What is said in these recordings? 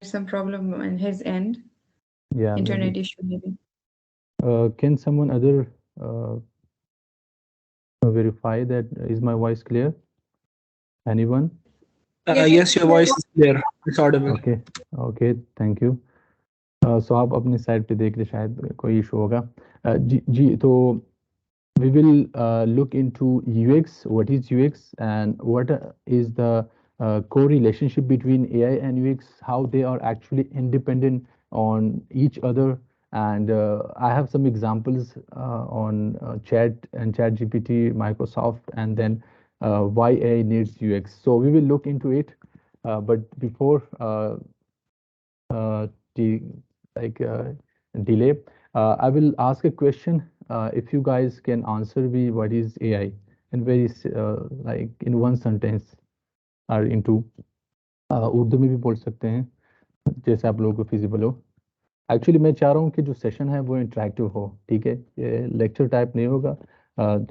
some problem on his end, Yeah, maybe. internet issue maybe. Can someone other uh, verify that is my voice clear? Anyone? Yes, Yes, your voice is clear. It's audible. Okay okay thank you so आप अपनी side पे देख रहे शायद कोई issue होगा जी जी तो we will look into UX, what is UX and what is the correlation between AI and UX, how they are actually independent on each other. And I have some examples on Chat and ChatGPT, Microsoft, and then why AI needs UX. So we will look into it. But before uh, the like delay, I will ask a question. If you guys can answer me, what is AI? And very like in one sentence or into Urdu में भी बोल सकते हैं जैसे आप लोगों को feasible हो. एक्चुअली मैं चाह रहा हूँ कि जो सेशन है वो इंटरेक्टिव हो. ठीक है, ये लेक्चर टाइप नहीं होगा.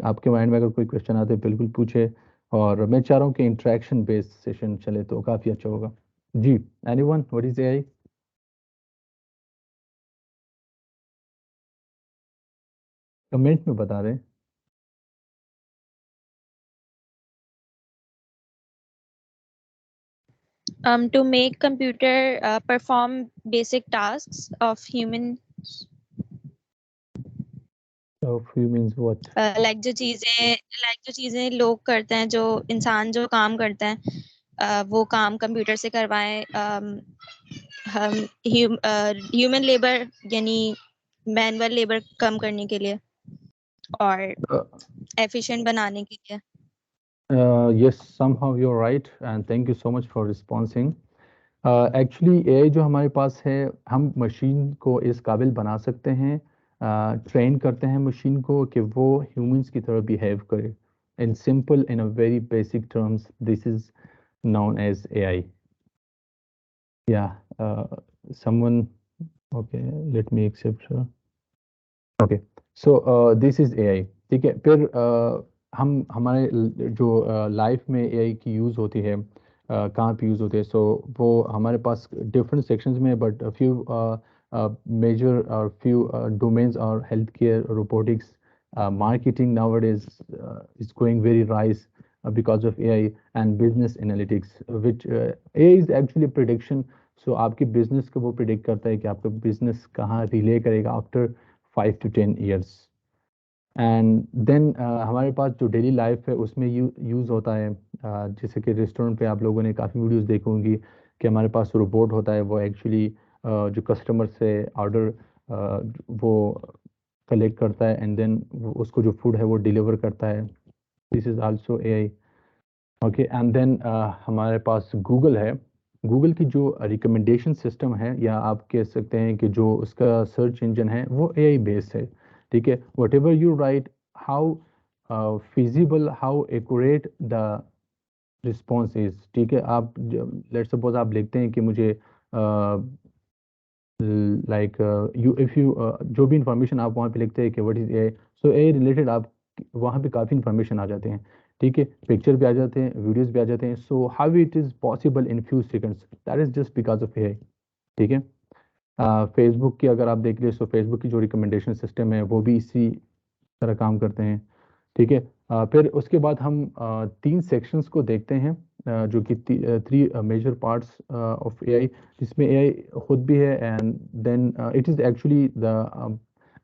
आपके माइंड में अगर कोई क्वेश्चन आते बिल्कुल पूछे. और मैं चाह रहा हूँ कि इंटरेक्शन बेस्ड सेशन चले तो काफ़ी अच्छा होगा. जी, anyone, what is AI? Comment में बता दें. To make computer perform basic tasks of human, Of you means what? like जो चीजें लोग करते हैं, जो इंसान जो काम करते हैं, वो काम कंप्यूटर से करवाएं. हम ह्यूमन लेबर यानी मैनुअल लेबर कम करने के लिए और एफिशिएंट बनाने के लिए. Yes, somehow you're right, and thank you so much for responding. Actually, AI जो हमारे पास है, हम मशीन को इस काबिल बना सकते हैं, ट्रेन करते हैं मशीन को कि वो ह्यूमंस की तरह बिहेव करे. In simple, in a very basic terms, this is known as AI. Yeah, someone, okay, let me accept her. Okay, so this is AI. ठीक है, फिर हम हमारे जो लाइफ में AI की यूज़ होती है, कहाँ पे यूज़ होती है. सो वो हमारे पास डिफरेंट सेक्शंस में, बट फ्यू मेजर और फ्यू डोमेन्स और health care, robotics, marketing nowadays is going very rise because of AI, and business analytics, which AI is actually a prediction. So आपकी बिजनेस को वो प्रिडिक्ट करता है कि आपका बिजनेस कहाँ रिले करेगा after 5 to 10 years. And then हमारे पास जो डेली लाइफ है उसमें यूज़ होता है. जैसे कि रेस्टोरेंट पे आप लोगों ने काफ़ी वीडियोस देखी होंगी कि हमारे पास रोबोट होता है, वो एक्चुअली जो कस्टमर से ऑर्डर वो कलेक्ट करता है, एंड देन उसको जो फूड है वो डिलीवर करता है. This is also AI. Okay, and then हमारे पास गूगल है. गूगल की जो रिकमेंडेशन सिस्टम है, या आप कह सकते हैं कि जो उसका सर्च इंजन है वो एआई बेस्ड है. ठीक है, what ever you right, how feasible, how accurate the response is. ठीक है, आप लेट्स सपोज आप लिखते हैं कि मुझे लाइक यू इफ़ यू जो भी इंफॉर्मेशन आप वहाँ पे लिखते हैं कि what is AI, so AI related आप वहाँ पे काफ़ी इंफॉर्मेशन आ जाते हैं. ठीक है, पिक्चर भी आ जाते हैं, वीडियोस भी आ जाते हैं. So how it is possible in few seconds, that is just because of AI. ठीक है, फेसबुक की अगर आप देख ले, सो फेसबुक की जो रिकमेंडेशन सिस्टम है वो भी इसी तरह काम करते हैं. ठीक है, फिर उसके बाद हम 3 सेक्शंस को देखते हैं, जो कि 3 मेजर पार्ट्स ऑफ एआई, जिसमें एआई खुद भी है, and then it is actually the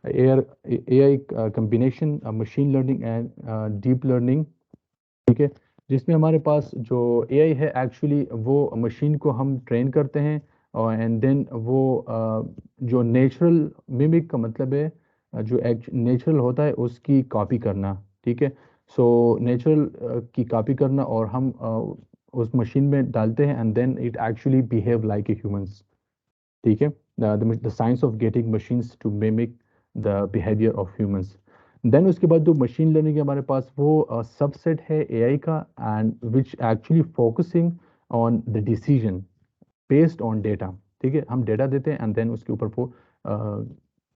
AI combination machine learning and deep learning. ठीक है, जिसमें हमारे पास जो एआई है एक्चुअली वो मशीन को हम ट्रेन करते हैं, और एंड देन वो जो नेचुरल मिमिक का मतलब है, जो नेचुरल होता है उसकी कॉपी करना. ठीक है, सो नेचुरल की कॉपी करना, और हम उस मशीन में डालते हैं, and then it actually behave like a humans. ठीक है, the science of getting machines to mimic the behaviour of humans. Then उसके बाद जो मशीन लर्निंग है हमारे पास, वो सबसेट है एआई का, and which actually focusing on the decision based on data. ठीक है, हम डेटा देते हैं, एंड देन उसके ऊपर वो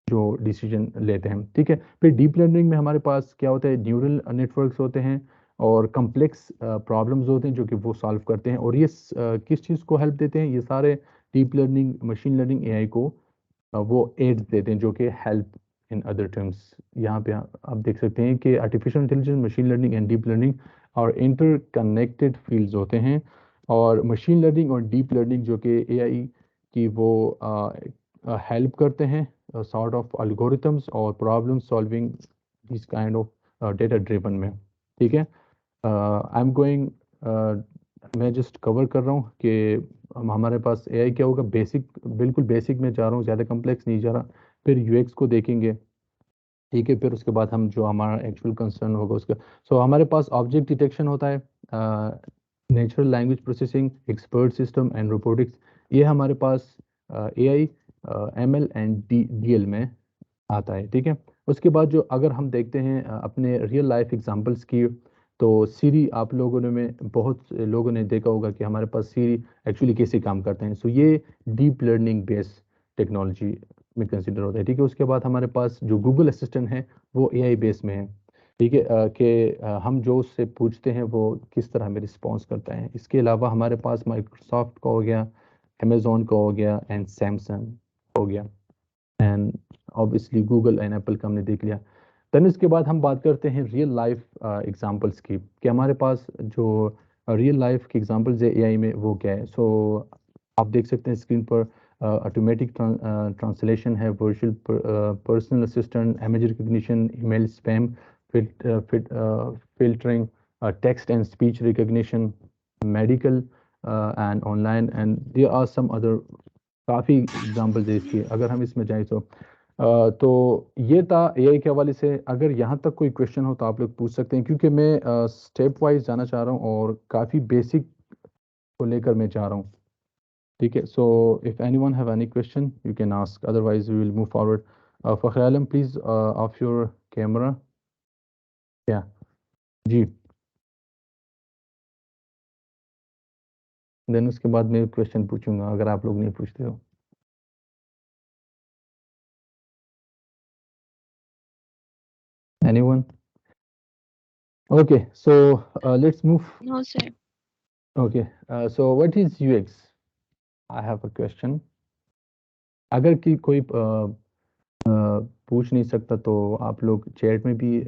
जो डिसीजन लेते हैं. ठीक है, फिर डीप लर्निंग में हमारे पास क्या होता है, न्यूरल नेटवर्क्स होते हैं, और कम्प्लेक्स प्रॉब्लम्स होते हैं जो कि वो सॉल्व करते हैं। और ये किस चीज़ को हेल्प देते हैं? ये सारे deep learning, machine learning, AI को वो एड्स देते हैं जो कि हेल्प इन अदर टर्म्स। यहाँ पे आप देख सकते हैं कि artificial intelligence, machine learning and deep learning और इंटरकनेक्टेड फील्ड्स होते हैं। और मशीन लर्निंग और डीप लर्निंग जो कि एआई की वो हेल्प करते हैं सॉर्ट ऑफ एल्गोरिथम्स और problem solving this kind of data driven में। ठीक है, आई एम गोइंग, मैं जस्ट कवर कर रहा हूँ कि हमारे पास एआई क्या होगा। बेसिक, बिल्कुल बेसिक में जा रहा हूँ, ज़्यादा कम्प्लेक्स नहीं जा रहा। फिर यूएक्स को देखेंगे, ठीक है। फिर उसके बाद हम जो हमारा एक्चुअल कंसर्न होगा उसका। सो हमारे पास ऑब्जेक्ट डिटेक्शन होता है, natural language processing, expert system and robotics. ये हमारे पास एआई, एमएल एंड डीएल में आता है, ठीक है। उसके बाद जो अगर हम देखते हैं अपने रियल लाइफ एग्जांपल्स की, तो सीरी, आप लोगों ने में बहुत से लोगों ने देखा होगा कि हमारे पास सीरी एक्चुअली कैसे काम करते हैं। सो ये डीप लर्निंग बेस्ड टेक्नोलॉजी में कंसिडर होता है, ठीक है। उसके बाद हमारे पास जो गूगल असिस्टेंट है वो एआई बेस में है, ठीक है, कि हम जो उससे पूछते हैं वो किस तरह हमें रिस्पॉन्स करता है। इसके अलावा हमारे पास माइक्रोसॉफ्ट का हो गया, अमेजोन का हो गया एंड सैमसंग हो गया, and obviously Google and Apple का हमने देख लिया। देन इसके बाद हम बात करते हैं रियल लाइफ एग्जांपल्स की, कि हमारे पास जो रियल लाइफ की एग्जांपल्स है एआई में वो क्या है। सो आप देख सकते हैं स्क्रीन पर ऑटोमेटिक ट्रांसलेशन है, virtual personal assistant, image recognition, email spam filtering, text and speech recognition, medical and online, and there are some other काफ़ी एग्जाम्पल्स है इसकी। अगर हम इसमें जाएं तो ये था एआई के हवाले से। अगर यहाँ तक कोई क्वेश्चन हो तो आप लोग पूछ सकते हैं, क्योंकि मैं स्टेप वाइज जाना चाह रहा हूँ और काफ़ी बेसिक को लेकर मैं चाह रहा हूँ, ठीक है। So if anyone have any question you can ask, otherwise we will move forward. Fakhar Alam please off your camera. क्या जी, देन उसके बाद मैं क्वेश्चन पूछूंगा अगर आप लोग नहीं पूछते हो। Anyone? Okay, so let's move. No, sir. Okay, so what is UX? I have a question. अगर कि कोई पूछ नहीं सकता तो आप लोग चैट में भी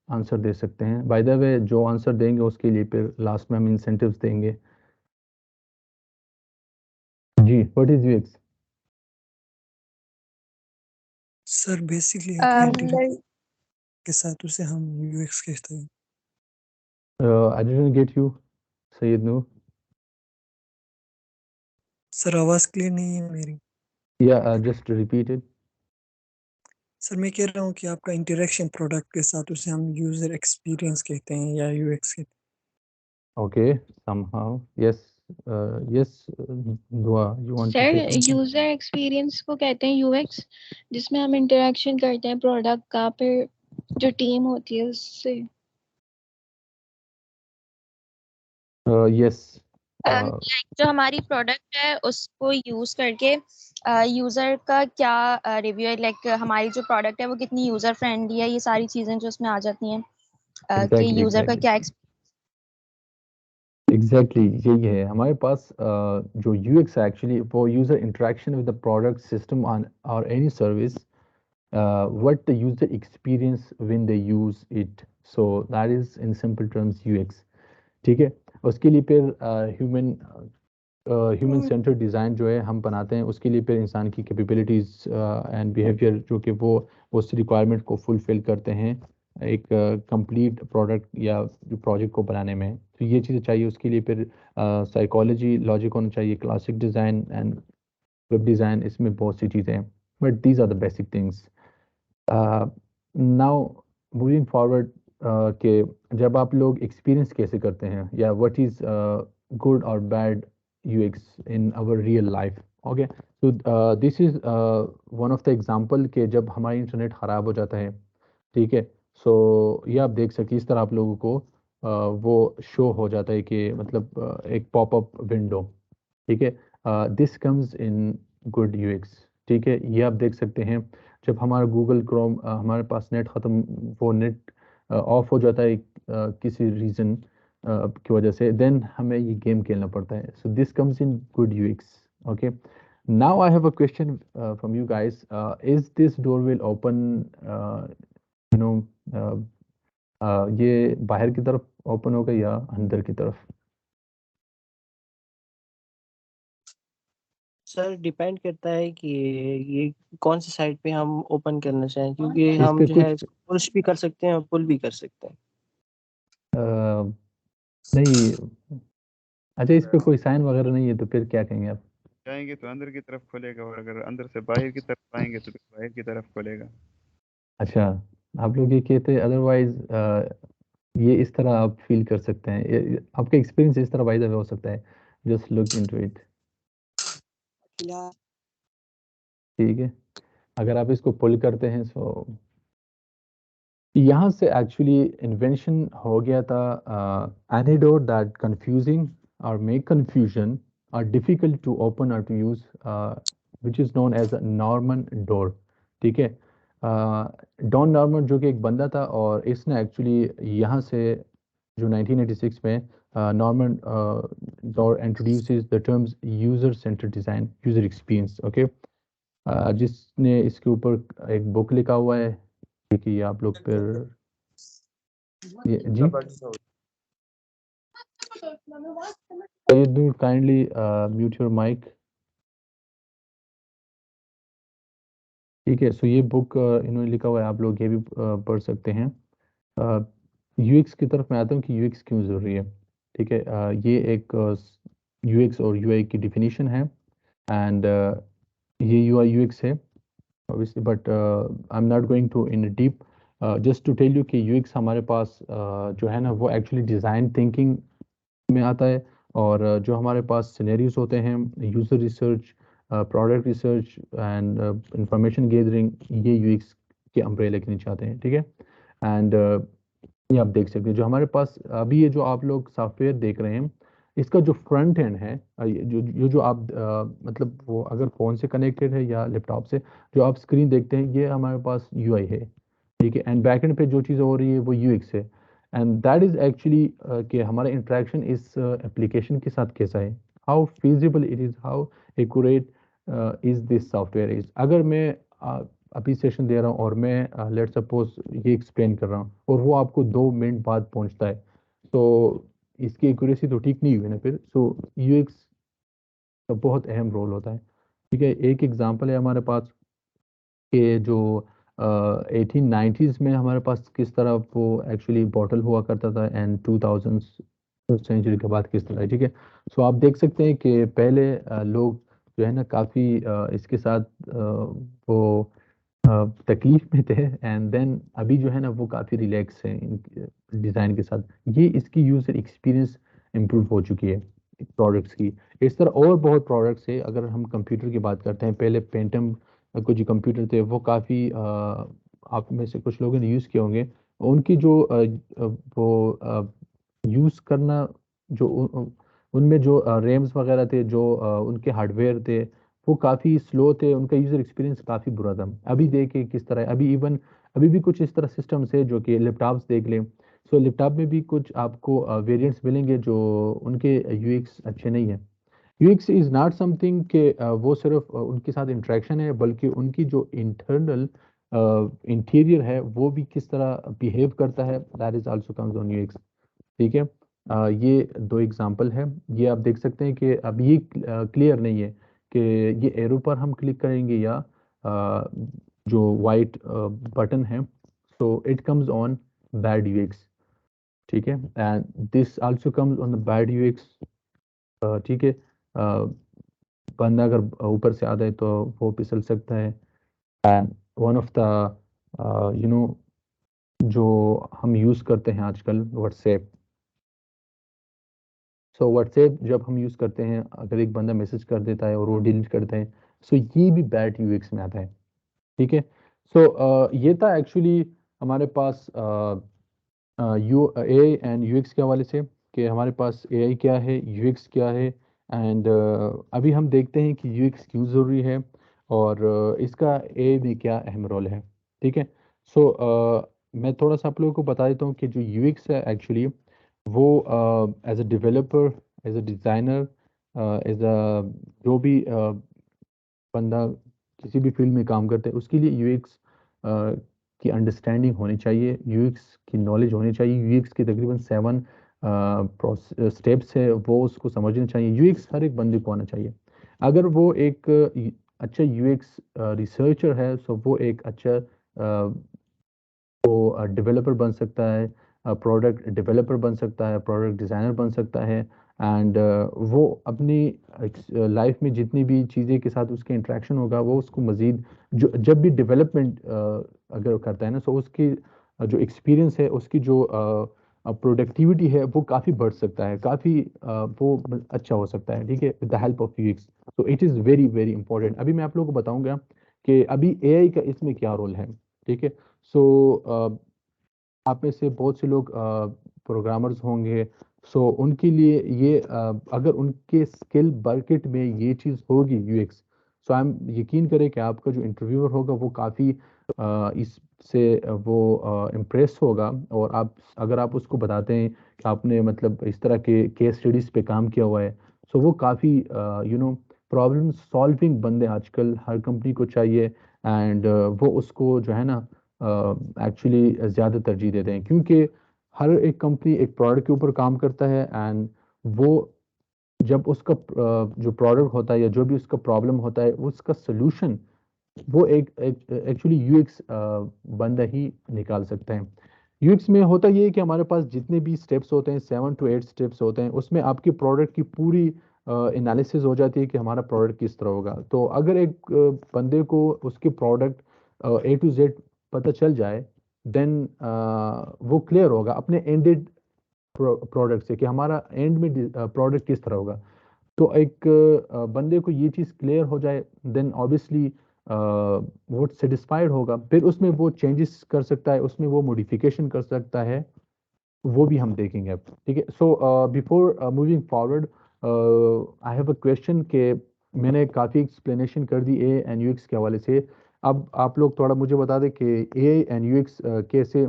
आंसर दे सकते हैं। बाय द वे, जो आंसर देंगे उसके लिए फिर लास्ट में हम इंसेंटिव्स देंगे। जी, what is UX? Sir basically के साथ उसे हम यूएक्स कहते हैं। I didn't get you Syed Noor. Sir आवाज क्लियर नहीं है मेरी। या जस्ट रिपीट इट। सर मैं कह रहा हूँ कि आपका इंटरेक्शन प्रोडक्ट के साथ उसे हम यूजर एक्सपीरियंस कहते हैं या यूएक्स कहते हैं। ओके, somehow yes, yes, दुआ, you want to sir say something? User experience को कहते हैं यूएक्स, जिसमें हम इंटरेक्शन करते हैं प्रोडक्ट का, फिर जो टीम होती है उससे। Yes, लाइक जो हमारी प्रोडक्ट है उसको यूज करके यूजर का क्या रिव्यू है, लाइक हमारी जो प्रोडक्ट है वो कितनी यूजर फ्रेंडली है, ये सारी चीजें जो उसमें आ जाती हैं कि exactly, यूजर का exactly. क्या एग्जैक्टली यही है हमारे पास। जो यूएक्स है एक्चुअली वो user interaction with the product system on और any service, what the user experience when they use it, so that is in simple terms UX, ठीक है। उसके लिए फिर ह्यूमन सेंटर डिज़ाइन जो है हम बनाते हैं, उसके लिए फिर इंसान की कैपेबिलिटीज़ एंड बिहेवियर जो कि वो उस रिक्वायरमेंट को फुलफिल करते हैं एक कंप्लीट प्रोडक्ट या जो प्रोजेक्ट को बनाने में। तो ये चीज़ें चाहिए। उसके लिए फिर साइकोलॉजी, लॉजिक होना चाहिए, classic design and web design, इसमें बहुत सी चीज़ें हैं, but these are the basic things. Now moving forward, कि जब आप लोग एक्सपीरियंस कैसे करते हैं या व्हाट इज़ गुड और bad UX in our real life. Okay, so this is one of the example के जब हमारा इंटरनेट ख़राब हो जाता है, ठीक है। सो ये आप देख सकते इस तरह आप लोगों को वो शो हो जाता है कि मतलब एक पॉपअप विंडो, ठीक है। This comes in good UX, ठीक है। ये आप देख सकते हैं जब हमारा गूगल क्रोम, हमारे पास नेट ख़त्म, वो नेट ऑफ हो जाता है किसी रीज़न की वजह से, देन हमें ये गेम खेलना पड़ता है. So this comes in good UX. Okay, now I have a question from you guys. Is this door will open, you know, ये बाहर की तरफ ओपन होगा या अंदर की तरफ? सर डिपेंड करता है कि ये कौन सी साइड पे हम ओपन करना चाहें, क्योंकि इस हम पे जो है कुछ इसको पुश भी कर सकते हैं और पुल भी कर सकते हैं. नहीं, अच्छा, इस पे कोई साइन वगैरह नहीं है तो फिर क्या कहेंगे आप? जाएंगे तो अंदर की तरफ खोलेगा, और अगर अंदर से बाहर की तरफ आएंगे तो फिर बाहर की तरफ खोलेगा. अच्छा, आप लोग ये कहते हैं, अदरवाइज ये इस तरह आप फील कर सकते हैं, आपका एक्सपीरियंस इस तरह बाय द वे हो सकता है. Just look into it. ठीक है, अगर आप इसको पुल करते हैं सो यहाँ से एक्चुअली इन्वेंशन हो गया था. एनी डोर दैट कंफ्यूजिंग और मेक कंफ्यूजन और डिफिकल्ट टू ओपन और to use, which is known as a Norman door. ठीक है, डॉन नॉर्मन जो कि एक बंदा था, और इसने एक्चुअली यहाँ से जो 1986 में Norman door introduces the terms user centred design, user experience. Okay, जिसने इसके ऊपर एक बुक लिखा हुआ है कि आप लोग फिर जी, you kindly mute your mic. ठीक है, सो ये बुक इन्होंने लिखा हुआ है, आप लोग ये भी पढ़ सकते हैं. यूएक्स की तरफ मैं आता हूँ कि यूएक्स क्यों ज़रूरी है. ठीक है, ये एक यूएक्स और यूआई की डिफिनीशन है, एंड ये यूआई यूएक्स है obviously, but I'm not going to in deep. Just to tell you कि UX हमारे पास जो है ना वो एक्चुअली डिज़ाइन थिंकिंग में आता है, और जो हमारे पास सिनेरियोज होते हैं, user research, product research and information gathering, ये UX के अम्ब्रेला के नीचे आते हैं. ठीक है, एंड ये आप देख सकते हैं जो हमारे पास अभी ये जो आप लोग सॉफ्टवेयर देख रहे हैं, इसका जो फ्रंट एंड है, जो आप मतलब वो अगर फ़ोन से कनेक्टेड है या लैपटॉप से, जो आप स्क्रीन देखते हैं, ये हमारे पास यूआई है. ठीक है, एंड बैक एंड पे जो चीज़ हो रही है वो यूएक्स है, एंड दैट इज़ एक्चुअली कि हमारा इंटरेक्शन इस एप्लीकेशन के साथ कैसा है, how feasible it is, how accurate is this software is. अगर मैं अभी सेशन दे रहा हूँ और मैं लेट सपोज ये एक्सप्लेन कर रहा हूँ और वो आपको 2 मिनट बाद पहुँचता है, तो इसकी एक्यूरेसी तो ठीक नहीं हुई ना फिर. सो यूएक्स का बहुत अहम रोल होता है. ठीक है, एक एग्जांपल है हमारे पास कि जो 1890s में हमारे पास किस तरह वो एक्चुअली बॉटल हुआ करता था, एंड 2000 सेंचुरी के बाद किस तरह है. ठीक है, सो आप देख सकते हैं कि पहले लोग जो है ना काफ़ी इसके साथ वो तकलीफ में थे, एंड देन अभी जो है ना वो काफ़ी रिलैक्स है डिज़ाइन के साथ. ये इसकी यूज़र एक्सपीरियंस इम्प्रूव हो चुकी है प्रोडक्ट्स की. इस तरह और बहुत प्रोडक्ट्स है. अगर हम कंप्यूटर की बात करते हैं, पहले पेंटम कुछ जो कंप्यूटर थे वो काफ़ी आप में से कुछ लोगों ने यूज़ किए होंगे. उनकी जो वो यूज़ करना, जो उनमें जो रैम्स वगैरह थे, जो उनके हार्डवेयर थे, वो काफ़ी स्लो थे, उनका यूज़र एक्सपीरियंस काफ़ी बुरा था. अभी देखिए किस तरह है, अभी भी कुछ इस तरह सिस्टम्स है जो कि लैपटॉप्स देख लें. सो लैपटॉप में भी कुछ आपको वेरिएंट्स मिलेंगे जो उनके यूएक्स अच्छे नहीं है. यूएक्स इज़ नॉट समथिंग कि वो सिर्फ उनके साथ इंटरेक्शन है, बल्कि उनकी जो इंटरनल इंटीरियर है वो भी किस तरह बिहेव करता है, that is also comes on UX. ठीक है, ये 2 एग्जांपल है. ये आप देख सकते हैं कि अब ये क्लियर नहीं है कि ये एरो पर हम क्लिक करेंगे या जो वाइट बटन है, so it comes on bad UX. ठीक है, and this also comes on the bad UX. ठीक है, बंदा अगर ऊपर से आता है तो वो फिसल सकता है. And one of the you know जो हम यूज़ करते हैं आजकल, व्हाट्सएप. सो व्हाट्सएप जब हम यूज़ करते हैं, अगर एक बंदा मैसेज कर देता है और वो डिलीट करता है, सो ये भी बैड यूएक्स में आता है. ठीक है, सो ये था एक्चुअली हमारे पास एआई एंड यूएक्स के हवाले से, कि हमारे पास एआई क्या है, यूएक्स क्या है, एंड अभी हम देखते हैं कि यूएक्स क्यों ज़रूरी है और इसका एआई में क्या अहम रोल है. ठीक है, सो मैं थोड़ा सा आप लोगों को बता देता हूँ कि जो यूएक्स है एक्चुअली वो as a developer, as a designer, as a जो भी बंदा किसी भी फील्ड में काम करता है उसके लिए यूएक्स की अंडरस्टैंडिंग होनी चाहिए, यूएक्स की नॉलेज होनी चाहिए। यूएक्स के तकरीबन 7 स्टेप्स है वो उसको समझना चाहिए। यूएक्स हर एक बंदे को आना चाहिए। अगर वो एक अच्छा यूएक्स रिसर्चर है तो वो एक अच्छा वो डेवलपर बन सकता है, प्रोडक्ट डेवलपर बन सकता है, प्रोडक्ट डिज़ाइनर बन सकता है। एंड वो अपनी लाइफ में जितनी भी चीज़ें के साथ उसके इंटरेक्शन होगा वो उसको मज़ीद जो जब भी डेवलपमेंट अगर करता है ना तो उसकी जो एक्सपीरियंस है, उसकी जो प्रोडक्टिविटी है वो काफ़ी बढ़ सकता है, काफ़ी वो अच्छा हो सकता है, ठीक है, with the help of UX. तो it is very very important. अभी मैं आप लोगों को बताऊंगा कि अभी एआई का इसमें क्या रोल है, ठीक है। सो आप में से बहुत से लोग प्रोग्रामर्स होंगे, सो उनके लिए ये अगर उनके स्किल बकेट में ये चीज़ होगी यूएक्स, सो आई एम यकीन करें कि आपका जो इंटरव्यूअर होगा वो काफ़ी इससे वो इम्प्रेस होगा। और आप अगर आप उसको बताते हैं कि आपने मतलब इस तरह के केस स्टडीज़ पे काम किया हुआ है, सो वो काफ़ी प्रॉब्लम सॉल्विंग बंदे आजकल हर कंपनी को चाहिए। एंड वो उसको जो है ना एक्चुअली ज़्यादा तरजीह देते हैं, क्योंकि हर एक कंपनी एक प्रोडक्ट के ऊपर काम करता है। एंड वो जब उसका जो प्रोडक्ट होता है या जो भी उसका प्रॉब्लम होता है उसका सोल्यूशन वो एक एक्चुअली यूएक्स बंदा ही निकाल सकते हैं। यूएक्स में होता ये है कि हमारे पास जितने भी स्टेप्स होते हैं 7 to 8 स्टेप्स होते हैं, उसमें आपके प्रोडक्ट की पूरी एनालिसिस हो जाती है कि हमारा प्रोडक्ट किस तरह होगा। तो अगर एक बंदे को उसके प्रोडक्ट A to Z पता चल जाए, देन वो क्लियर होगा अपने एंडेड प्रोडक्ट से कि हमारा एंड में प्रोडक्ट किस तरह होगा। तो एक बंदे को ये चीज़ क्लियर हो जाए, देन ऑब्वियसली वो सेटिस्फाइड होगा, फिर उसमें वो चेंजेस कर सकता है, उसमें वो मॉडिफिकेशन कर सकता है, वो भी हम देखेंगे अब, ठीक है। So before moving forward I have a question कि मैंने काफ़ी एक्सप्लेनेशन कर दी ए एंड यूएक्स के हवाले से। अब आप लोग थोड़ा मुझे बता दें कि ए एंड यूएक्स कैसे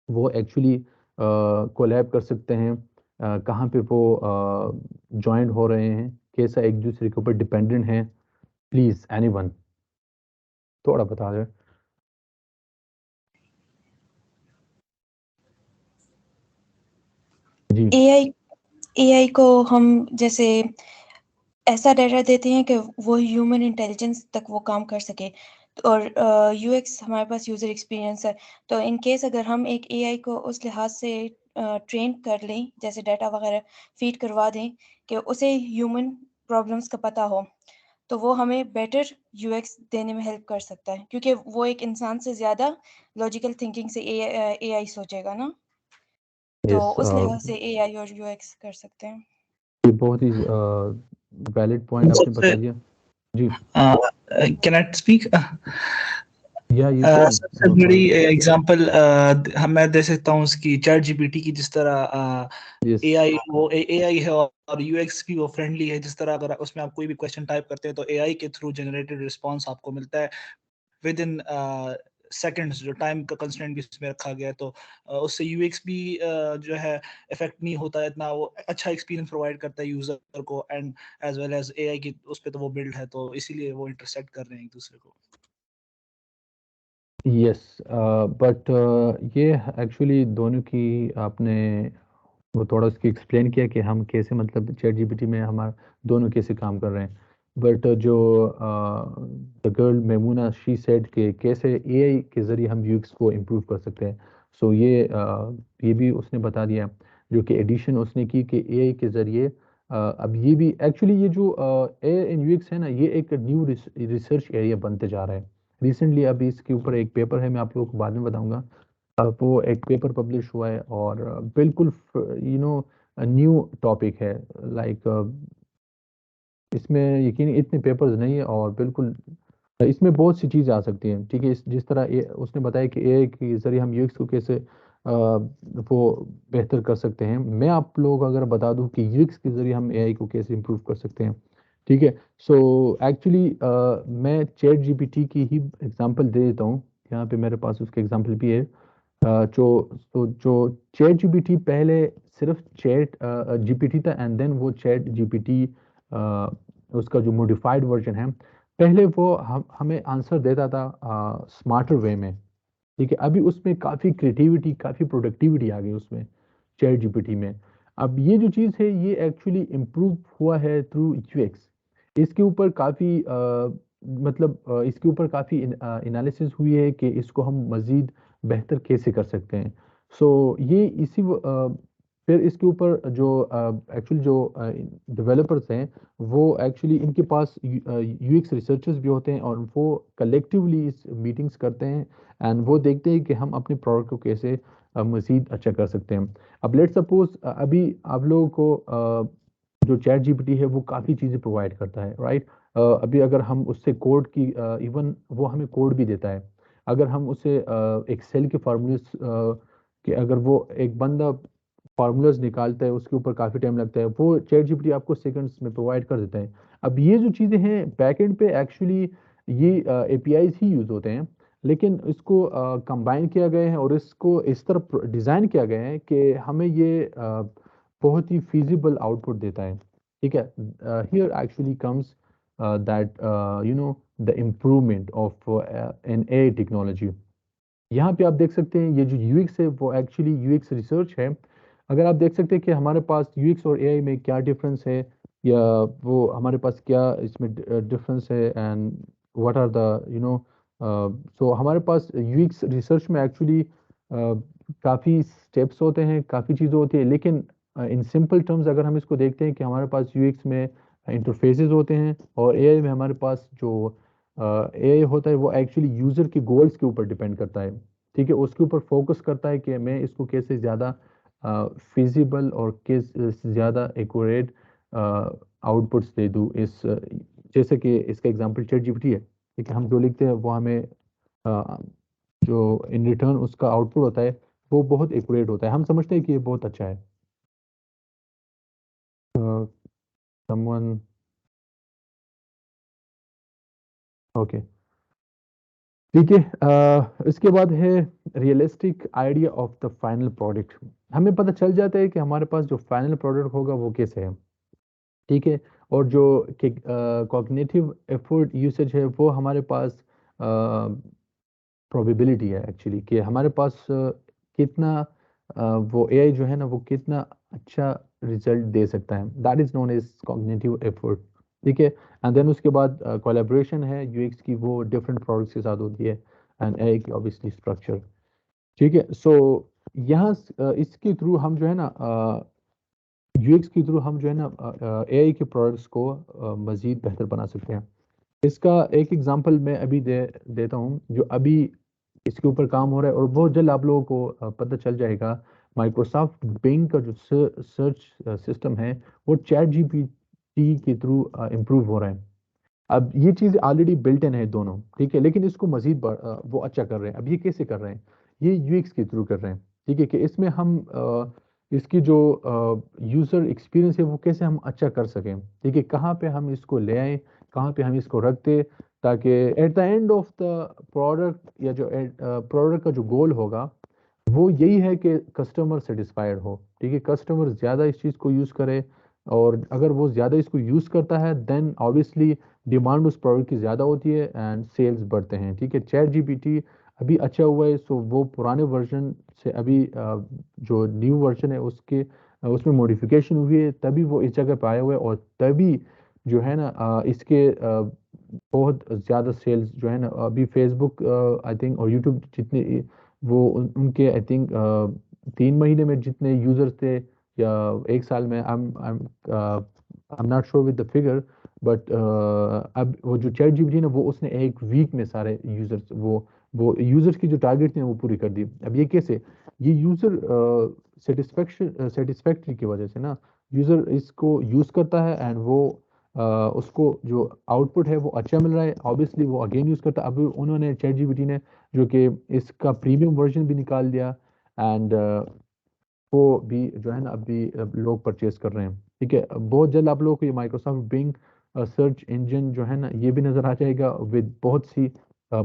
वो एक्चुअली कोलैब कर सकते हैं, कहाँ पे वो जॉइंट हो रहे हैं, कैसा एक दूसरे के ऊपर डिपेंडेंट हैं। प्लीज़ एनीवन थोड़ा बता दें। जी एआई एआई को हम जैसे ऐसा डाटा देते हैं कि वो ह्यूमन इंटेलिजेंस तक वो काम कर सके, और यूएक्स हमारे पास यूज़र एक्सपीरियंस है। तो इन केस अगर हम एक एआई को उस लिहाज से ट्रेन कर लें, जैसे डाटा वगैरह फीड करवा दें कि उसे ह्यूमन प्रॉब्लम्स का पता हो, तो वो हमें बेटर यूएक्स देने में हेल्प कर सकता है, क्योंकि वो एक इंसान से ज़्यादा लॉजिकल थिंकिंग से एआई सोचेगा ना। तो यस, उस लिहाज से एआई और यूएक्स कर सकते हैं। ये बहुत ही वैलिड पॉइंट आपने सबसे बता दिया। जी कैन आई स्पीक? या यू कैन, सबसे नो बड़ी प्रॉब्लम। एग्जांपल मैं दे सकता हूँ उसकी चैट जीपीटी की। जिस तरह यस एआई है और यूएक्स भी वो फ्रेंडली है। जिस तरह अगर उसमें आप कोई भी क्वेश्चन टाइप करते हैं तो एआई के थ्रू जनरेटेड रिस्पांस आपको मिलता है विद इन सेकंड्स। जो टाइम का कंस्ट्रेंट भी इसमें रखा गया है, तो उससे यूएक्स भी जो है इफेक्ट नहीं होता है इतना। वो अच्छा एक्सपीरियंस प्रोवाइड करता है यूजर को, and as well as AI की उस पे तो वो बिल्ड है, तो इसीलिए वो इंटरसेक्ट कर रहे हैं एक दूसरे को। यस, बट ये एक्चुअली दोनों की आपने वो थोड़ा उसकी एक्सप्लेन किया कि हम कैसे मतलब चैट जीपीटी में हमारा दोनों कैसे काम कर रहे हैं। बट जो the girl Maimuna she said कि कैसे एआई के ज़रिए हम यूएक्स को इम्प्रूव कर सकते हैं। सो ये भी उसने बता दिया, जो कि एडिशन उसने की कि एआई के ज़रिए अब ये भी एक्चुअली ये जो एआई इन यूएक्स है ना, ये एक न्यू रिसर्च एरिया बनते जा रहा है। रिसेंटली अभी इसके ऊपर एक पेपर है, मैं आप लोगों को बाद में बताऊंगा। वो एक पेपर पब्लिश हुआ है और बिल्कुल न्यू टॉपिक है। लाइक इसमें यकीन इतने पेपर्स नहीं है और बिल्कुल इसमें बहुत सी चीज़ें आ सकती हैं, ठीक है। जिस तरह उसने बताया कि एआई के जरिए हम यूएक्स को कैसे वो बेहतर कर सकते हैं। मैं आप लोगों को अगर बता दूं कि यूएक्स के जरिए हम एआई को कैसे इम्प्रूव कर सकते हैं, ठीक है। सो एक्चुअली मैं चैट जीपीटी की ही एग्जांपल दे देता हूँ, यहाँ पे मेरे पास उसके एग्जांपल भी है। जो चैट जीपीटी पहले सिर्फ चैट जीपीटी था एंड देन वो चैट जीपीटी उसका जो मॉडिफाइड वर्जन है, पहले वो हमें आंसर देता था स्मार्टर वे में, ठीक है। अभी उसमें काफ़ी क्रिएटिविटी, काफ़ी प्रोडक्टिविटी आ गई उसमें चैट जीपीटी में। अब ये जो चीज़ है ये एक्चुअली इम्प्रूव हुआ है थ्रू यूएक्स। इसके ऊपर काफ़ी इसके ऊपर काफ़ी एनालिसिस हुई है कि इसको हम मज़ीद बेहतर कैसे कर सकते हैं। सो ये फिर इसके ऊपर जो एक्चुअली जो डेवलपर्स हैं वो एक्चुअली इनके पास यूएक्स रिसर्चर्स भी होते हैं और वो कलेक्टिवली इस मीटिंग्स करते हैं एंड वो देखते हैं कि हम अपने प्रोडक्ट को कैसे मज़ीद अच्छा कर सकते हैं। अब लेट्स सपोज अभी आप लोगों को जो चैट जीपीटी है वो काफ़ी चीज़ें प्रोवाइड करता है, राइट। अभी अगर हम उससे कोड की इवन वो हमें कोड भी देता है। अगर हम उसे एक्सेल के फार्मूलेस कि अगर वो एक बंदा फार्मूलाज निकालता है उसके ऊपर काफ़ी टाइम लगता है, वो चैट जीपीटी आपको सेकंड्स में प्रोवाइड कर देता है। अब ये जो चीज़ें हैं बैकएंड पे एक्चुअली ये एपीआईज ही यूज़ होते हैं, लेकिन इसको कंबाइन किया गया है और इसको इस तरह डिज़ाइन किया गया है कि हमें ये बहुत ही फीजिबल आउटपुट देता है, ठीक है। Here actually comes that the improvement of an AI technology. यहाँ पे आप देख सकते हैं ये जो यूएक्स है वो एक्चुअली यूएक्स रिसर्च है। अगर आप देख सकते हैं कि हमारे पास यूएक्स और एआई में क्या डिफरेंस है या वो हमारे पास क्या इसमें डिफरेंस है and what are the so हमारे पास यूएक्स रिसर्च में एक्चुअली काफ़ी स्टेप्स होते हैं, काफ़ी चीज़ें होती है, लेकिन इन सिंपल टर्म्स अगर हम इसको देखते हैं कि हमारे पास यूएक्स में इंटरफेसेस होते हैं और एआई में हमारे पास जो एआई होता है वो एक्चुअली यूज़र के गोल्स के ऊपर डिपेंड करता है, ठीक है। उसके ऊपर फोकस करता है कि मैं इसको कैसे ज़्यादा फिजिबल और किस ज़्यादा एक्यूरेट आउटपुट्स दे दूँ इस जैसे कि इसका एग्जांपल चैट जीपीटी है, ठीक है। हम जो लिखते हैं वो हमें जो इन रिटर्न उसका आउटपुट होता है वो बहुत एक्यूरेट होता है, हम समझते हैं कि ये बहुत अच्छा है। समवन ओके, ठीक है। इसके बाद है realistic idea of the final product. हमें पता चल जाता है कि हमारे पास जो फाइनल प्रोडक्ट होगा वो कैसे है, ठीक है। और जो कॉग्निटिव एफर्ट यूसेज है वो हमारे पास प्रोबेबिलिटी है एक्चुअली कि हमारे पास कितना वो एआई जो है ना वो कितना अच्छा रिजल्ट दे सकता है, that is known as cognitive effort, ठीक है। एंड देन उसके बाद कोलैबोरेशन है यूएक्स की, वो डिफरेंट प्रोडक्ट्स के साथ होती है एंड एआई की ऑब्वियसली स्ट्रक्चर, ठीक है। सो यहाँ इसके थ्रू हम जो है ना यूएक्स के थ्रू हम जो है ना एआई के प्रोडक्ट्स को मज़ीद बेहतर बना सकते हैं। इसका एक एग्जांपल मैं अभी देता हूँ जो अभी इसके ऊपर काम हो रहा है और बहुत जल्द आप लोगों को पता चल जाएगा। माइक्रोसॉफ्ट बिंग का जो सर्च सिस्टम है वो चैट जीपीटी के थ्रू इम्प्रूव हो रहा है। अब ये चीज़ ऑलरेडी बिल्ट इन है दोनों, ठीक है, लेकिन इसको मजीद वो अच्छा कर रहे हैं। अब ये कैसे कर रहे हैं? ये यूएक्स के थ्रू कर रहे हैं, ठीक है, कि इसमें हम इसकी जो यूज़र एक्सपीरियंस है वो कैसे हम अच्छा कर सकें, ठीक है, कहाँ पे हम इसको ले आएँ, कहाँ पे हम इसको रख दें, ताकि at the end of the product या जो प्रोडक्ट का जो गोल होगा वो यही है कि कस्टमर सेटिस्फाइड हो, ठीक है, कस्टमर ज़्यादा इस चीज़ को यूज़ करे और अगर वो ज़्यादा इसको यूज़ करता है देन ऑब्वियसली डिमांड उस प्रोडक्ट की ज़्यादा होती है एंड सेल्स बढ़ते हैं, ठीक है। चैट जीपीटी अभी अच्छा हुआ है, सो वो पुराने वर्जन से अभी जो न्यू वर्जन है उसमें मॉडिफिकेशन हुई है, तभी वो इस जगह पे आया हुआ है और तभी जो है ना इसके बहुत ज़्यादा सेल्स जो है ना अभी फेसबुक आई थिंक और यूट्यूब जितने वो उनके आई थिंक 3 महीने में जितने यूजर्स थे या 1 साल में I am not sure with the figure, but अब वो जो चैट जीपीटी ना वो उसने 1 वीक में सारे यूजर्स वो यूजर्स की जो टारगेट थी वो पूरी कर दी। अब ये कैसे? ये यूजर सेटिस्फैक्ट्री की वजह से ना, यूजर इसको यूज करता है एंड वो उसको जो आउटपुट है वो अच्छा मिल रहा है, ऑब्वियसली वो अगेन यूज करता है। अभी उन्होंने चैट जीपीटी ने जो कि इसका प्रीमियम वर्जन भी निकाल दिया एंड वो भी जो है ना अभी लोग परचेज कर रहे हैं, ठीक है। बहुत जल्द आप लोगों को ये माइक्रोसॉफ्ट बिंग सर्च इंजन जो है ना ये भी नजर आ जाएगा विद बहुत सी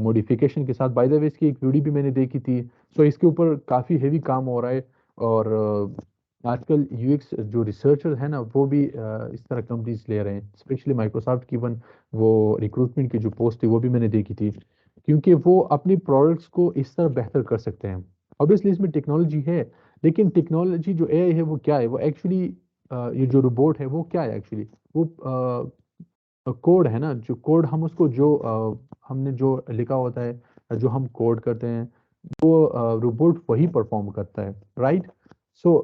मॉडिफिकेशन के साथ। बाय द वे इसकी एक वीडियो भी मैंने देखी थी, सो इसके ऊपर काफ़ी हेवी काम हो रहा है। और आजकल यूएक्स जो रिसर्चर है ना वो भी इस तरह कंपनीज ले रहे हैं, स्पेशली माइक्रोसॉफ्ट की इवन वो रिक्रूटमेंट की जो पोस्ट थी वो भी मैंने देखी थी, क्योंकि वो अपनी प्रोडक्ट्स को इस तरह बेहतर कर सकते हैं। ऑब्वियसली इसमें टेक्नोलॉजी है, लेकिन टेक्नोलॉजी जो एआई है वो क्या है, वो एक्चुअली ये जो रोबोट है वो क्या है एक्चुअली, वो कोड है ना, जो कोड हम उसको जो हमने जो लिखा होता है, जो हम कोड करते हैं वो रोबोट वही परफॉर्म करता है, राइट। सो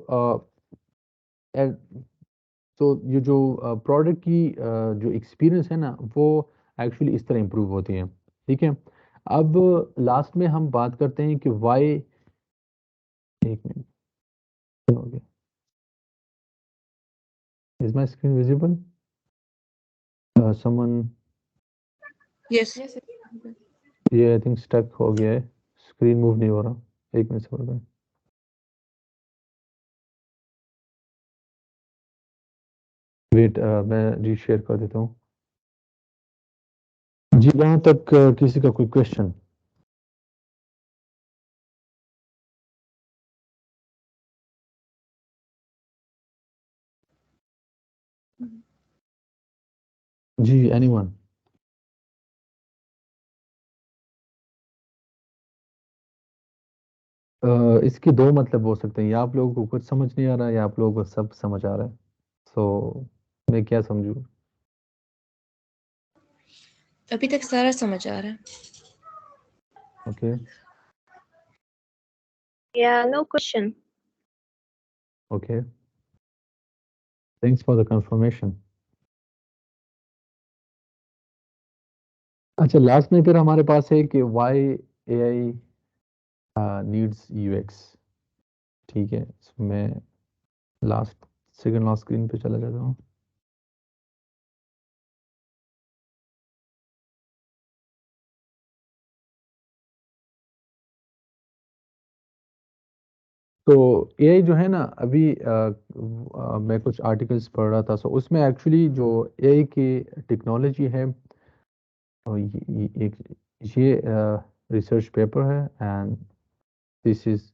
तो ये जो प्रोडक्ट की जो एक्सपीरियंस है ना वो एक्चुअली इस तरह इम्प्रूव होती है, ठीक है। अब लास्ट में हम बात करते हैं कि वाई, एक मिनट हो गया, is my screen visible, someone, yes ये आई थिंक स्टक हो गया है, स्क्रीन मूव नहीं हो रहा, एक मिनट सबर करें। वेट, मैं रीशेयर कर देता हूँ जी। यहाँ तक किसी का कोई क्वेश्चन? जी, एनीवन? इसके दो मतलब हो सकते हैं, या आप लोगों को कुछ समझ नहीं आ रहा है या आप लोगों को सब समझ आ रहा है। सो मैं क्या समझूं? अभी तक सारा समझ आ रहा है। Okay, Yeah, no question. Okay, thanks for the confirmation. अच्छा, लास्ट में फिर हमारे पास है कि व्हाई एआई नीड्स यूएक्स, ठीक है। so मैं लास्ट सेकंड लास्ट स्क्रीन पे चला जाता हूँ। तो एआई जो है ना, अभी मैं कुछ आर्टिकल्स पढ़ रहा था, सो उसमें एक्चुअली जो एआई की टेक्नोलॉजी है, और एक ये रिसर्च पेपर है, and this is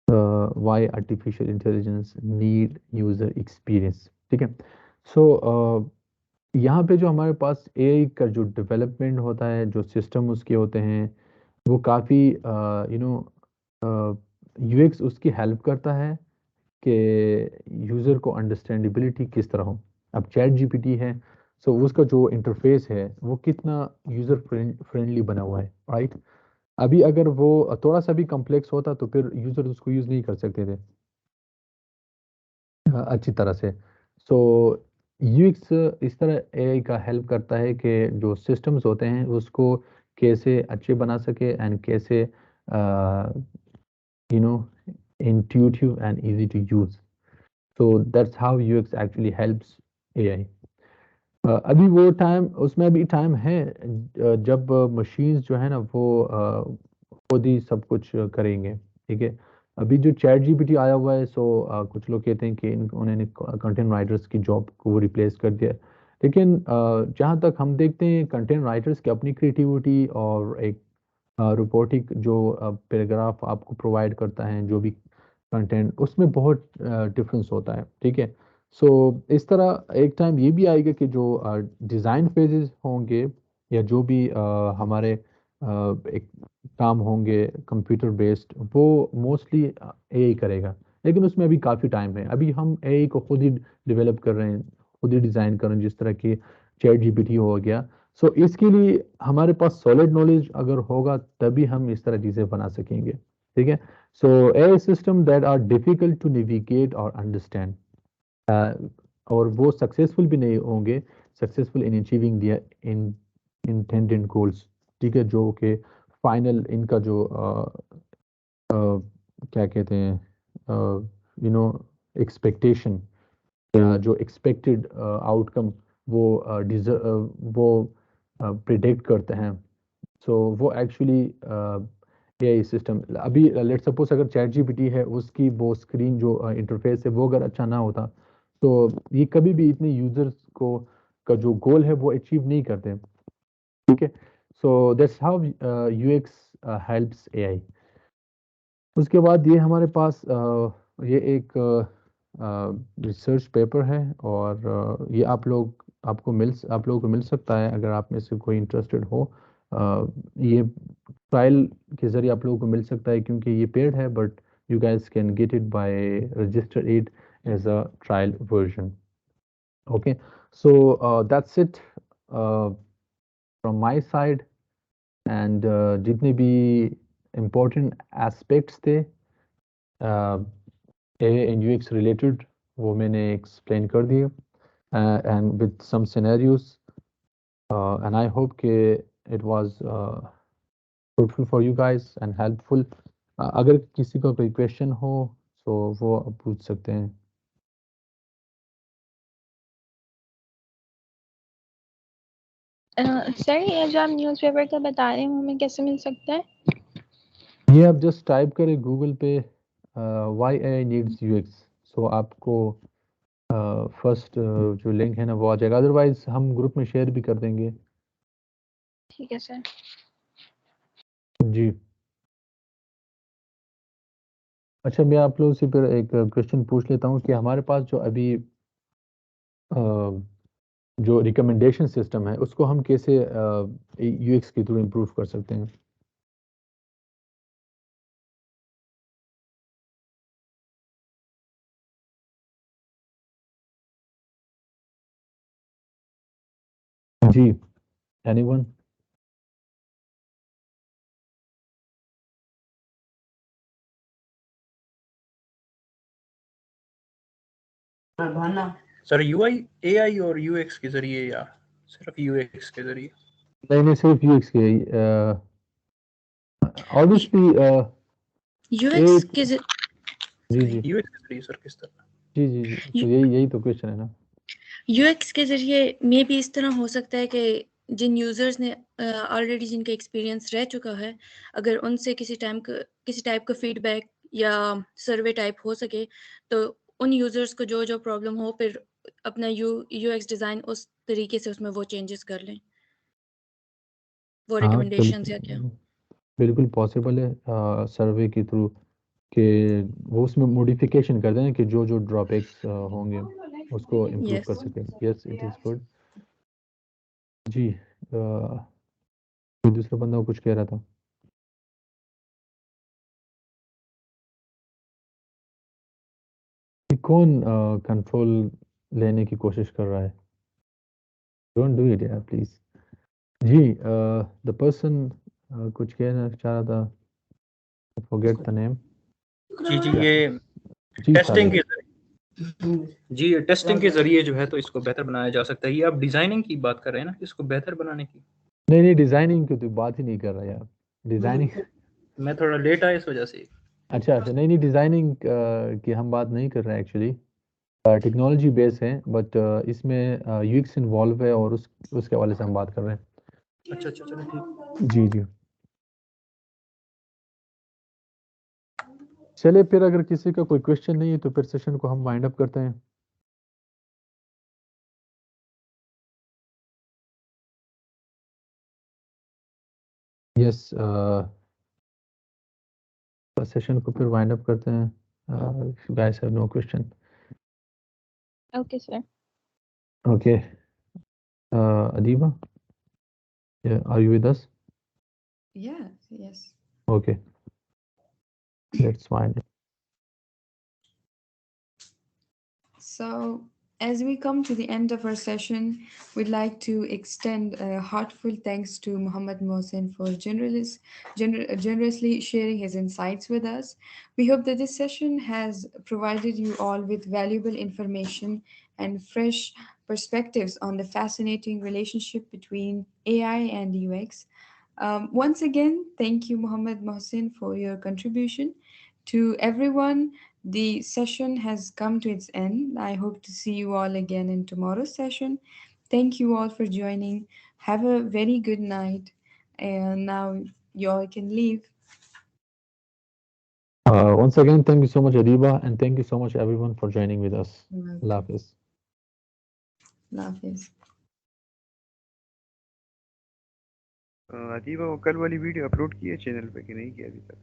why artificial intelligence need user experience, ठीक है। सो यहाँ पे जो हमारे पास एआई का जो डेवलपमेंट होता है, जो सिस्टम उसके होते हैं, वो काफ़ी यूएक्स उसकी हेल्प करता है कि यूज़र को अंडरस्टैंडेबिलिटी किस तरह हो। अब चैट जीपीटी है, सो उसका जो इंटरफेस है वो कितना यूज़र फ्रेंडली बना हुआ है, राइट। अभी अगर वो थोड़ा सा भी कॉम्प्लेक्स होता तो फिर यूज़र उसको यूज़ नहीं कर सकते थे अच्छी तरह से। सो यूएक्स इस तरह एआई का हेल्प करता है कि जो सिस्टम्स होते हैं उसको कैसे अच्छे बना सके, एंड कैसे you know intuitive and easy to use. So that's how UX actually helps AI. अभी वो टाइम, उसमें अभी टाइम है जब मशीन्स जो है ना वो खुद ही सब कुछ करेंगे, ठीक है। अभी जो चैट जीपीटी आया हुआ है, सो कुछ लोग कहते हैं कि उन्होंने कंटेंट राइटर्स की जॉब को रिप्लेस कर दिया, लेकिन जहाँ तक हम देखते हैं कंटेंट राइटर्स की अपनी क्रिएटिविटी और एक रिपोर्टिंग जो पैराग्राफ आपको प्रोवाइड करता है, जो भी कंटेंट, उसमें बहुत डिफरेंस होता है, ठीक है। सो इस तरह एक टाइम ये भी आएगा कि जो डिज़ाइन फेजेस होंगे या जो भी हमारे एक काम होंगे कंप्यूटर बेस्ड, वो मोस्टली एआई करेगा, लेकिन उसमें अभी काफ़ी टाइम है। अभी हम एआई को खुद ही डेवलप कर रहे हैं, खुद ही डिज़ाइन कर रहे हैं, जिस तरह की चैट जीपीटी हो गया। सो इसके लिए हमारे पास सॉलिड नॉलेज अगर होगा तभी हम इस तरह चीज़ें बना सकेंगे, ठीक है। सो AI system that are difficult to navigate or understand, और वो सक्सेसफुल भी नहीं होंगे, successful in achieving their in intended goals, ठीक है। जो कि फाइनल इनका जो क्या कहते हैं एक्सपेक्टेशन, जो एक्सपेक्टेड आउटकम वो वो प्रिडिक्ट करते हैं। सो वो एक्चुअली एआई सिस्टम, अभी लेट सपोज अगर चैट जीपीटी है, उसकी वो स्क्रीन जो इंटरफेस है वो अगर अच्छा ना होता तो ये कभी भी इतने यूजर्स को का जो गोल है वो अचीव नहीं करते, ठीक है। So that's how UX helps AI. उसके बाद ये हमारे पास ये एक रिसर्च पेपर है और ये आप लोगों को मिल सकता है अगर आप में से कोई इंटरेस्टेड हो। ये ट्रायल के ज़रिए आप लोगों को मिल सकता है क्योंकि ये पेड है, but you guys can get it by register it as a trial version. Okay, so that's it from my side, and जितने भी important aspects थे AI and UX related वो मैंने explain कर दिए and with some scenarios and I hope कि it was fruitful for you guys and helpful. अगर किसी का कोई question हो तो वो आप पूछ सकते हैं। सर ये जो आप न्यूज़पेपर का बता रहे हैं वो हमें कैसे मिल सकता है? ये आप जस्ट टाइप करें गूगल पे why AI needs UX, सो आपको फर्स्ट जो लिंक है ना वो आ जाएगा, अदरवाइज हम ग्रुप में शेयर भी कर देंगे। ठीक है सर। जी अच्छा, मैं आप लोगों से फिर एक क्वेश्चन पूछ लेता हूँ कि हमारे पास जो अभी जो रिकमेंडेशन सिस्टम है उसको हम कैसे UX के थ्रू इम्प्रूव कर सकते हैं? जी, एनीवन? सर यूआई एआई और यूएक्स के जरिए या सिर्फ यूएक्स के जरिए? नहीं सिर्फ UX के ऑब्वियसली UX के जी जी यूएक्स के जरिए सर किस तरह? जी तो यही तो क्वेश्चन है ना। UX के ज़रिए मे भी इस तरह हो सकता है कि जिन यूज़र्स ने ऑलरेडी जिनका एक्सपीरियंस रह चुका है, अगर उनसे किसी टाइप का फीडबैक या सर्वे टाइप हो सके तो उन यूज़र्स को जो प्रॉब्लम हो फिर अपना UX डिज़ाइन उस तरीके से उसमें वो चेंजेस कर लें, वो हाँ रिकमेंडेशंस या क्या। बिल्कुल पॉसिबल है सर्वे के थ्रू कि वो उसमें मॉडिफिकेशन कर दें कि जो ड्रॉबैक्स होंगे उसको इम्प्रूव कर Yes. सकें। Yes it is good. जी कोई दूसरा बंदा कुछ कह रहा था। कि कौन कंट्रोल लेने की कोशिश कर रहा है? डोंट डू इट यार प्लीज। जी द पर्सन कुछ कहना चाह रहा था, फॉरगेट द नेम। जी ये जी टेस्टिंग साबिर। ये टेस्टिंग के जरिए जो है तो इसको बेहतर बनाया जा सकता है। ये आप डिजाइनिंग की बात कर रहे हैं ना, इसको बेहतर बनाने की? नहीं डिजाइनिंग की तो बात ही नहीं कर रहा यार। डिजाइनिंग मैं थोड़ा लेट आया इस वजह से। अच्छा नहीं डिजाइनिंग की हम बात नहीं कर रहे हैं एक्चुअली। टेक्नोलॉजी बेस है बट इसमें यूएक्स इन्वॉल्व है और उसके हवाले से हम बात कर रहे हैं। अच्छा चलो ठीक। जी चलिए फिर अगर किसी का कोई क्वेश्चन नहीं है तो फिर सेशन को हम वाइंड अप करते हैं। यस सेशन को फिर वाइंड अप करते हैं। If you guys have no question. Okay sir. Okay Adiba, yeah, are you with us? Yes. Okay, let's wind it. So, as we come to the end of our session, we'd like to extend a heartfelt thanks to Muhammad Mohsin for generously sharing his insights with us. We hope that this session has provided you all with valuable information and fresh perspectives on the fascinating relationship between AI and UX. Once again, thank you, Muhammad Mohsin, for your contribution. To everyone, the session has come to its end. I hope to see you all again in tomorrow's session. Thank you all for joining. Have a very good night. And now you all can leave. Once again, thank you so much, Adiba, and thank you so much, everyone, for joining with us. Allah Hafiz. Allah Hafiz. अतीबा वो कल वाली video upload की है channel पे कि नहीं किया अभी तक?